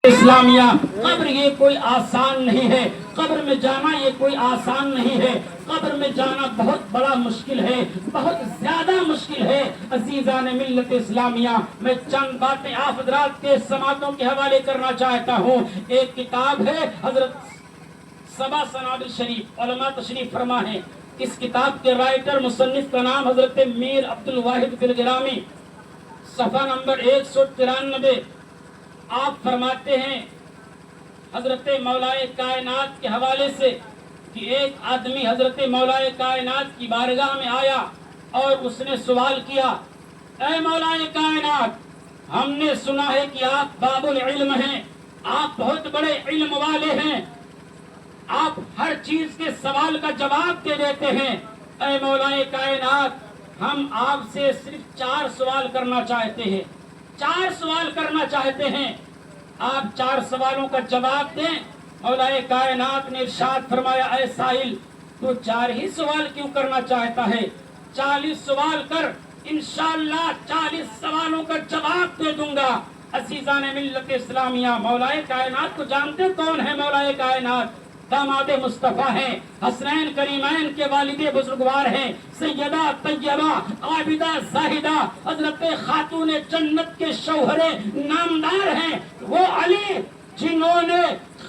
اسلامیہ قبر یہ کوئی آسان نہیں ہے، قبر میں جانا یہ کوئی آسان نہیں ہے، قبر میں جانا بہت بڑا مشکل ہے، بہت زیادہ مشکل ہے۔ عزیزان ملت اسلامیہ، میں چند باتیں آپ حضرات کے سماعتوں کے حوالے کرنا چاہتا ہوں۔ ایک کتاب ہے حضرت سبا سنابل شریف، علماء تشریف فرما ہے۔ اس کتاب کے رائٹر مصنف کا نام حضرت میر عبد الواحد فلگرامی، صفحہ نمبر 193۔ آپ فرماتے ہیں حضرت مولائے کائنات کے حوالے سے کہ ایک آدمی حضرت مولائے کائنات کی بارگاہ میں آیا اور اس نے سوال کیا، اے مولائے کائنات، ہم نے سنا ہے کہ آپ باب العلم ہیں، آپ بہت بڑے علم والے ہیں، آپ ہر چیز کے سوال کا جواب دے دیتے ہیں۔ اے مولائے کائنات، ہم آپ سے صرف 4 سوال کرنا چاہتے ہیں، 4 سوال کرنا چاہتے ہیں، آپ 4 سوالوں کا جواب دیں۔ مولائے کائنات نے ارشاد فرمایا، اے سائل، تو 4 ہی سوال کیوں کرنا چاہتا ہے؟ 40 سوال کر، انشاءاللہ 40 سوالوں کا جواب دے دوں گا۔ عزیزان ملت اسلامیہ، مولائے کائنات کو جانتے کون ہے؟ مولائے کائنات داماد مصطفیٰ ہیں، حسنین کریمین کے والد بزرگوار ہیں، سیدہ طیبہ عابدہ زاہدہ حضرت خاتون جنت کے شوہر نامدار ہیں، وہ علی جنہوں نے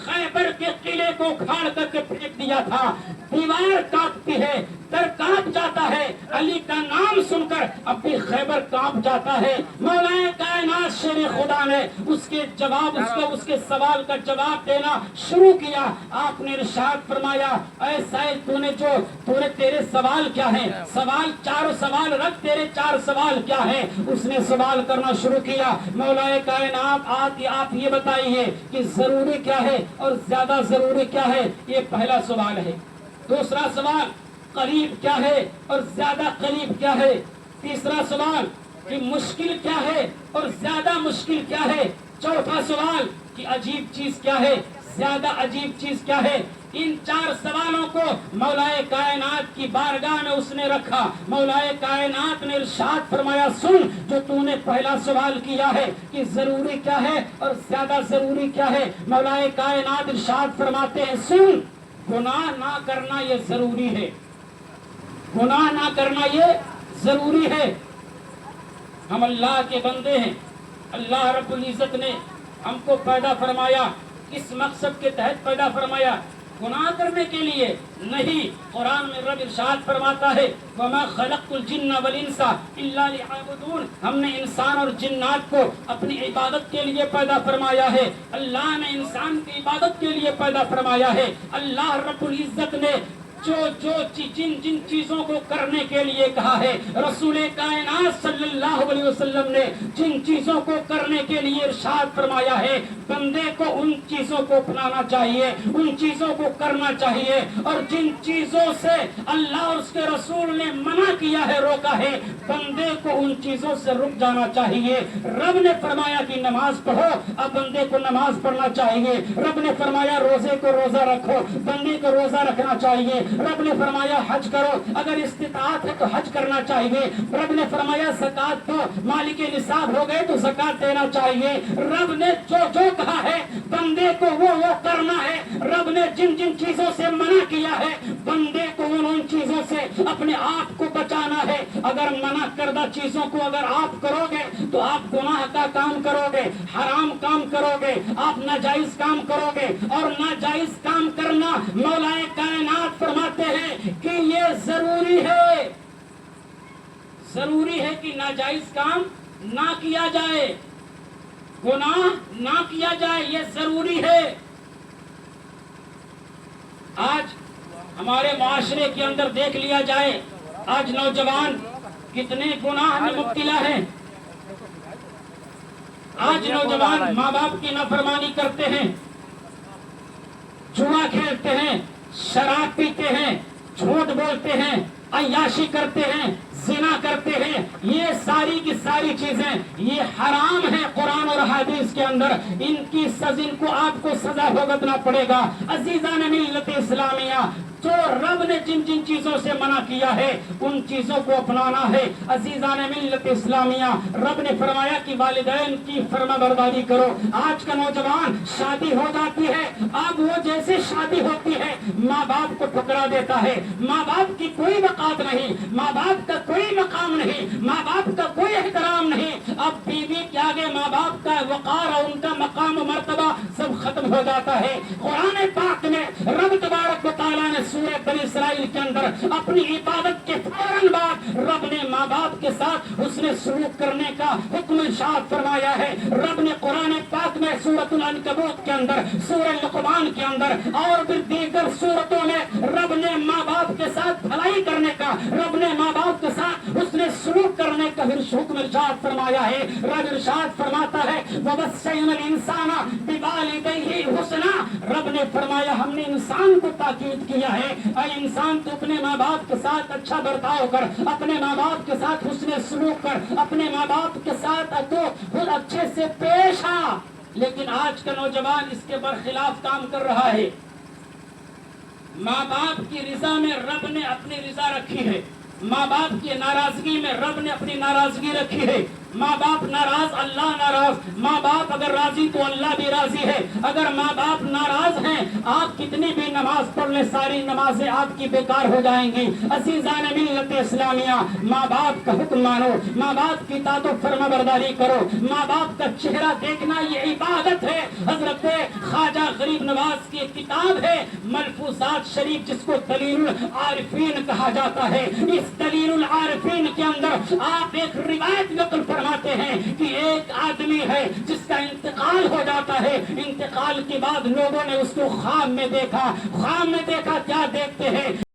خیبر کے قلعے کو کھاڑ کر کے پھینک دیا تھا۔ دیوار کانپتی ہے، در کانپ جاتا ہے، علی کا نام سن کر اب بھی خیبر کانپ جاتا ہے۔ مولا کائنات شیر خدا نے اس کے سوال کا جواب دینا شروع کیا۔ آپ نے ارشاد فرمایا، اے سائل، تیرے سوال کیا ہیں؟ سوال 4 سوال رکھ، تیرے 4 سوال کیا ہیں؟ اس نے سوال کرنا شروع کیا۔ مولا کائنات، آپ یہ بتائیے کہ ضروری کیا ہے اور زیادہ ضروری کیا ہے؟ یہ پہلا سوال ہے۔ دوسرا سوال، قریب کیا ہے اور زیادہ قریب کیا ہے؟ تیسرا سوال کہ مشکل کیا ہے اور زیادہ مشکل کیا ہے؟ چوتھا سوال کہ عجیب چیز کیا ہے، زیادہ عجیب چیز کیا ہے؟ ان 4 سوالوں کو مولائے کائنات کی بارگاہ میں اس نے رکھا۔ مولائے کائنات نے ارشاد فرمایا، سن، جو تو نے پہلا سوال کیا ہے کہ ضروری کیا ہے اور زیادہ ضروری کیا ہے، مولائے کائنات ارشاد فرماتے ہیں، سن، گناہ نہ کرنا یہ ضروری ہے، گناہ نہ کرنا یہ ضروری ہے۔ ہم اللہ کے بندے ہیں، اللہ رب العزت نے ہم کو پیدا فرمایا، کس مقصد کے تحت پیدا فرمایا؟ گناہ کرنے کے لیے نہیں۔ قرآن میں رب ارشاد فرماتا ہے، وَمَا خَلَقْتُ الْجِنَّ وَالْإِنسَ إِلَّا لِيَعْبُدُونَ، ہم نے انسان اور جنات کو اپنی عبادت کے لیے پیدا فرمایا ہے۔ اللہ نے انسان کی عبادت کے لیے پیدا فرمایا ہے۔ اللہ رب العزت نے جن چیزوں کو کرنے کے لیے کہا ہے، رسول کائنات صلی اللہ علیہ وسلم نے جن چیزوں کو کرنے کے لیے ارشاد فرمایا ہے، بندے کو ان چیزوں کو اپنانا چاہیے، ان چیزوں کو کرنا چاہیے، اور جن چیزوں سے اللہ اور اس کے رسول نے منع کیا ہے، روکا ہے، بندے کو ان چیزوں سے رک جانا چاہیے۔ رب نے فرمایا کہ نماز پڑھو، اب بندے کو نماز پڑھنا چاہیے۔ رب نے فرمایا روزے کو روزہ رکھو، بندے کو روزہ رکھنا چاہیے۔ رب نے فرمایا حج کرو، اگر استطاعت ہے تو حج کرنا چاہیے۔ رب نے فرمایا زکات دو، مالک نصاب ہو گئے تو زکات دینا چاہیے۔ رب نے جو کہا ہے بندے کو وہ کرنا ہے۔ رب نے جن چیزوں سے منع کیا ہے، بندے کو ان چیزوں سے اپنے آپ کو بچانا ہے۔ اگر منع کردہ چیزوں کو اگر آپ کرو گے تو آپ گناہ کا کام کرو گے، حرام کام کرو گے، آپ ناجائز کام کرو گے، اور ناجائز کام کرنا مولا کائنات فرماتے ہیں کہ یہ ضروری ہے، ضروری ہے کہ ناجائز کام نہ کیا جائے، گناہ نہ کیا جائے، یہ ضروری ہے۔ آج ہمارے معاشرے کے اندر دیکھ لیا جائے، آج نوجوان کتنے گناہ میں مبتلا ہیں۔ آج نوجوان ماں باپ کی نافرمانی کرتے ہیں، جوا کھیلتے ہیں، شراب پیتے ہیں، جھوٹ بولتے ہیں، عیاشی کرتے ہیں، زنا کرتے ہیں، یہ ساری کی ساری چیزیں یہ حرام ہیں قرآن اور حدیث کے اندر۔ ان کو آپ کو سزا بھگتنا پڑے گا۔ عزیزان ملت اسلامیہ، جو رب نے جن جن چیزوں سے منع کیا ہے ان چیزوں کو اپنانا ہے۔ عزیزان ملت اسلامیہ، رب نے فرمایا کہ والدین کی فرما برداری کرو۔ آج کا نوجوان شادی ہو جاتی ہے، اب وہ جیسے شادی ہوتی ہے ماں باپ کو ٹھکرا دیتا ہے، ماں باپ کی کوئی وقات نہیں، ماں باپ کا کوئی مقام نہیں، ماں باپ کا کوئی احترام نہیں۔ اب بیوی کے آگے ماں باپ کا وقار اور ان کا مقام و مرتبہ سب ختم ہو جاتا ہے۔ قرآن پاک میں رب تبارک و تعالیٰ نے سورہ بنی اسرائیل کے اندر اپنی عبادت کے فوراً بعد رب نے ماں باپ کے ساتھ حسن سلوک کرنے کا حکم ارشاد فرمایا ہے۔ رب نے قرآن پاک میں سورۃ العنکبوت کے اندر، سورہ لقمان کے اندر اور پھر دیگر سورتوں میں رب نے ماں باپ کے ساتھ بھلائی کرنے کا، رب نے ماں باپ کے ساتھ حسن سلوک کرنے کا پھر حکم ارشاد فرمایا ہے۔ رب ارشاد فرماتا ہے وَوَصَّيْنَا الْإِنسَانَ بِوَالِدَيْهِ حُسْنًا، رب نے فرمایا ہم نے انسان کو تاکید کیا ہے، اے انسان تو اپنے ماں باپ کے ساتھ اچھا برتاؤ کر، اپنے ماں باپ کے ساتھ حسن سلوک کر، اپنے ماں باپ کے ساتھ تو خود اچھے سے پیش آ۔ لیکن آج کا نوجوان اس کے برخلاف کام کر رہا ہے۔ ماں باپ کی رضا میں رب نے اپنی رضا رکھی ہے، ماں باپ کی ناراضگی میں رب نے اپنی ناراضگی رکھی ہے۔ ماں باپ ناراض اللہ ناراض، ماں باپ اگر راضی تو اللہ بھی راضی ہے۔ اگر ماں باپ ناراض ہیں آپ کتنی بھی نماز پڑھ لیں ساری نمازیں آپ کی بیکار ہو جائیں گی۔ عزیزان ملت اسلامیہ، ماں باپ کا حکم مانو، ماں باپ کی اطاعت و فرما برداری کرو، ماں باپ کا چہرہ دیکھنا یہ عبادت ہے۔ حضرت خواجہ غریب نواز کی کتاب ہے ملفوظات شریف جس کو دلیل العارفین کہا جاتا ہے، اس دلیل العارفین کے اندر آپ ایک روایت نقل فرماتے ہیں کہ ایک آدمی ہے جس کا انتقال ہو جاتا ہے، انتقال کے بعد لوگوں نے اس کو خواب میں دیکھا، خواب میں دیکھا کیا دیکھتے ہیں